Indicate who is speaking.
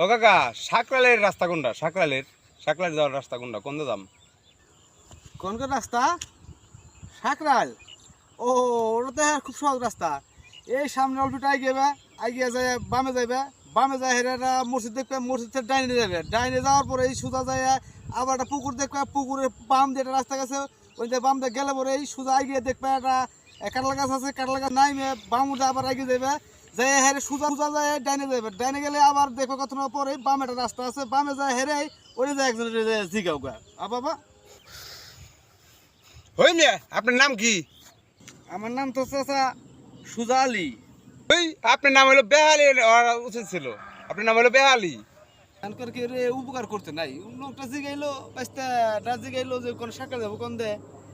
Speaker 1: ও কাকা, সাকরালের রাস্তা কোনটা? সাকরাল যাওয়ার রাস্তা কোনটা? কোন দাম?
Speaker 2: কোন কোন রাস্তা? সাকরাল? ও, ওটা তো খুব সহজ রাস্তা। এই সামনে অল্পটা আগিয়ে যায়, বামে যাইবে, বামে যায় হেরা মসজিদ দেখবে, মসজিদের ডাইনে যাবে, ডাইনে যাওয়ার পরে এই সোজা যায় আবার একটা পুকুর দেখবে, পুকুরের বাম দিয়ে একটা রাস্তা গেছে, ওই যে বাম দিয়ে গেলে পরে এই সোজা আগিয়ে দেখবে একটা কাঁঠাল গাছ আছে, কাঁঠাল গাছ নাইমে বাম উঠে আবার আগিয়ে যাবে, যাই হেরে সোজা সোজা যায় ডাইনে যাবে, ডাইনে গেলে আবার দেখো কত না পরে বামে একটা রাস্তা আছে, বামে যায় হেরে ওই যায় একজন জিগাও গা বাবা।
Speaker 1: হই মিয়া, আপনার নাম কি?
Speaker 2: আমার নাম তো চাচা সুজা আলী।
Speaker 1: ওই আপনার নাম হলো বেহালি হওয়া উচিত ছিল। আপনার নাম হলো বেহালি।
Speaker 2: এনকার কি রে উপকার করতে নাই, লোকটা জিগাইলো, বাইস্তা জিগাইলো যে কোন সাকা যাবো কোন দে